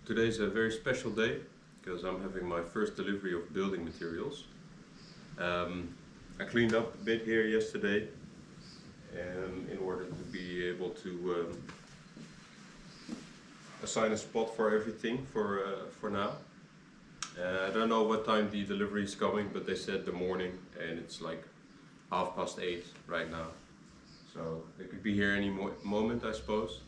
Today's a very special day because I'm having my first delivery of building materials. I cleaned up a bit here yesterday in order to be able to assign a spot for everything for now. I don't know what time the delivery is coming, but they said the morning, and it's like 8:30 right now. So they could be here any moment, I suppose.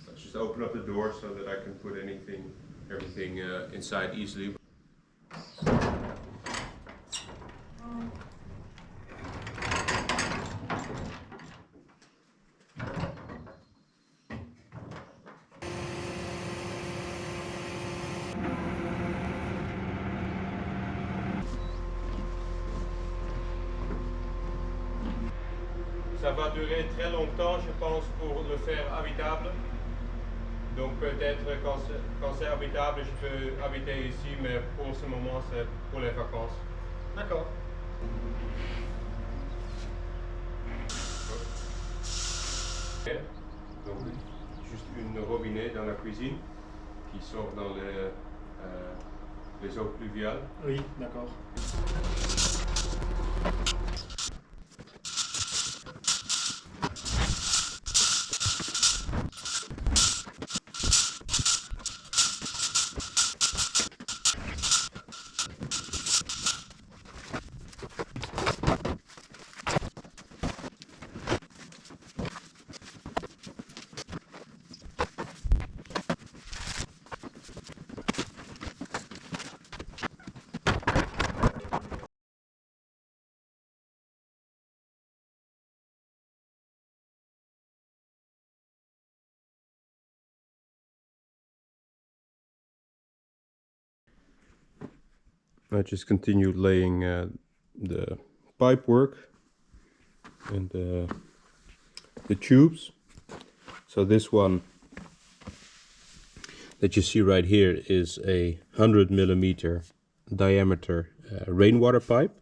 Let's just open up the door so that I can put everything inside easily. Ça va durer très longtemps, je pense, pour le faire habitable. Donc peut-être quand c'est habitable, je peux habiter ici, mais pour ce moment, c'est pour les vacances. D'accord. Donc juste une robinet dans la cuisine qui sort dans les eaux pluviales. Oui, d'accord. I just continued laying the pipe work and the tubes. So this one that you see right here is a 100 mm diameter rainwater pipe.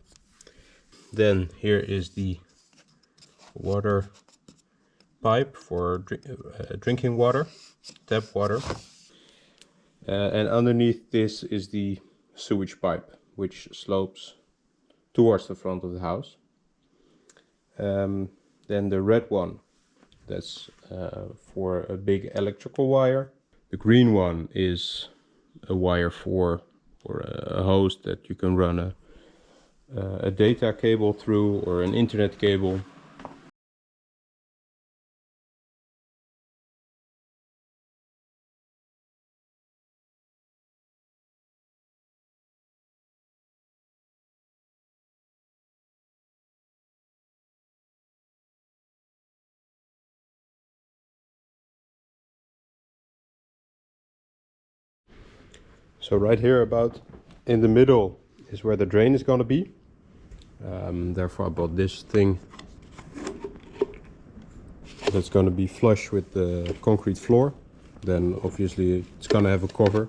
Then here is the water pipe for drinking water, tap water. And underneath this is the sewage pipe, which slopes towards the front of the house. Then the red one, that's for a big electrical wire. The green one is a wire for a hose that you can run a data cable through, or an internet cable. So right here, about in the middle, is where the drain is going to be. Therefore I bought this thing that's going to be flush with the concrete floor. Then obviously it's going to have a cover.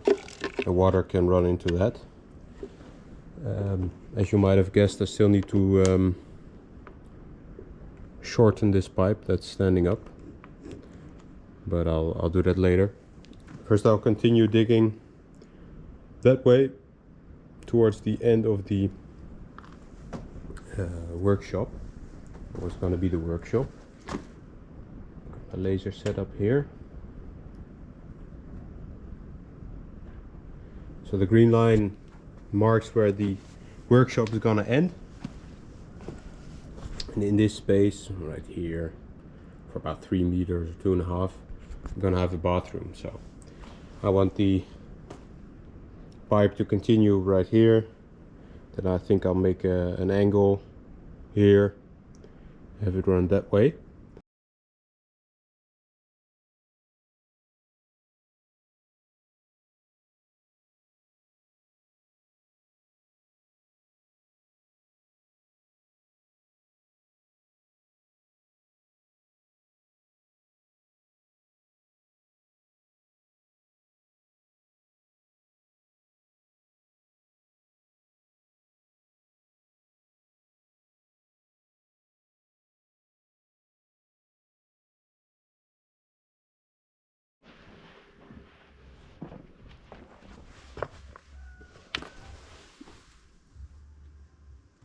The water can run into that. As you might have guessed, I still need to shorten this pipe that's standing up, but I'll do that later. First I'll continue digging that way towards the end of the workshop. What's going to be the workshop. A laser set up here. So the green line marks where the workshop is going to end. And in this space right here, for about 3 meters or 2.5, I'm going to have a bathroom. So I want the pipe to continue right here. Then I think I'll make an angle here, have it run that way.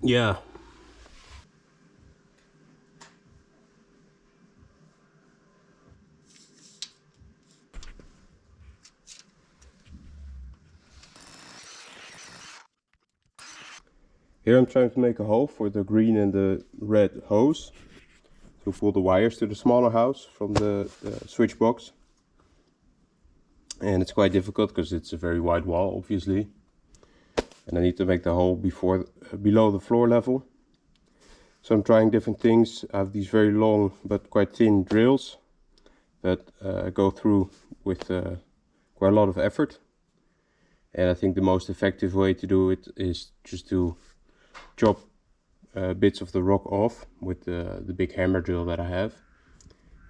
Yeah. Here I'm trying to make a hole for the green and the red hose to pull the wires to the smaller house from the switch box. And it's quite difficult because it's a very wide wall, obviously. And I need to make the hole below the floor level. So I'm trying different things. I have these very long but quite thin drills that go through with quite a lot of effort. And I think the most effective way to do it is just to chop bits of the rock off with the big hammer drill that I have.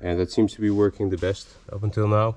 And that seems to be working the best up until now.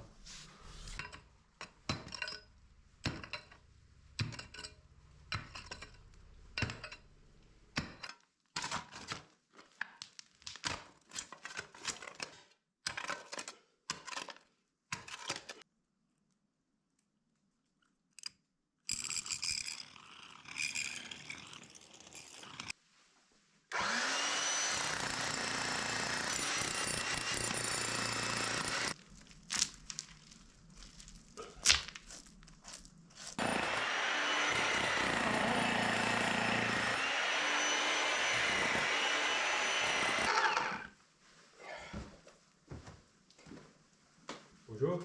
Bonjour.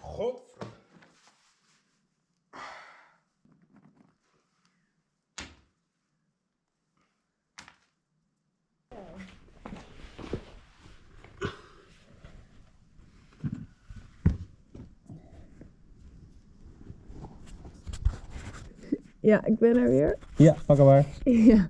God. Ja, ik ben er weer. Ja, pak hem maar. Ja.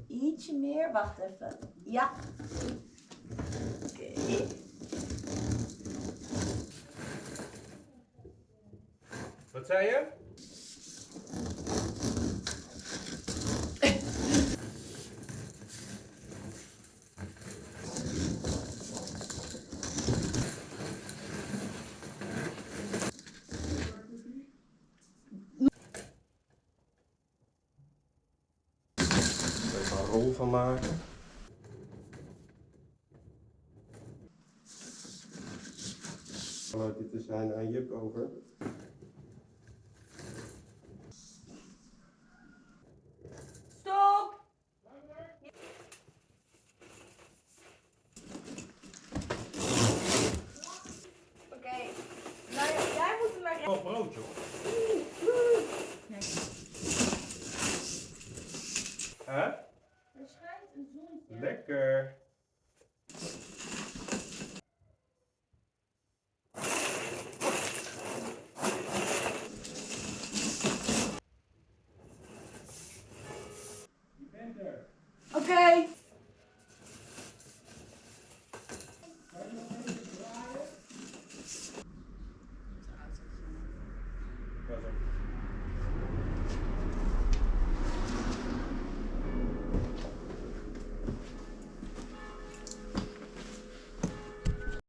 Ietsje meer, wacht even. Ja. Oké. Wat zei je? Even een rol van maken. Hallo, dit is aan Jip over. Stop! Oké. Nou ja, jij moet er maar... Oh, brood joh. Hè? Er schijnt een zonnetje. Lekker.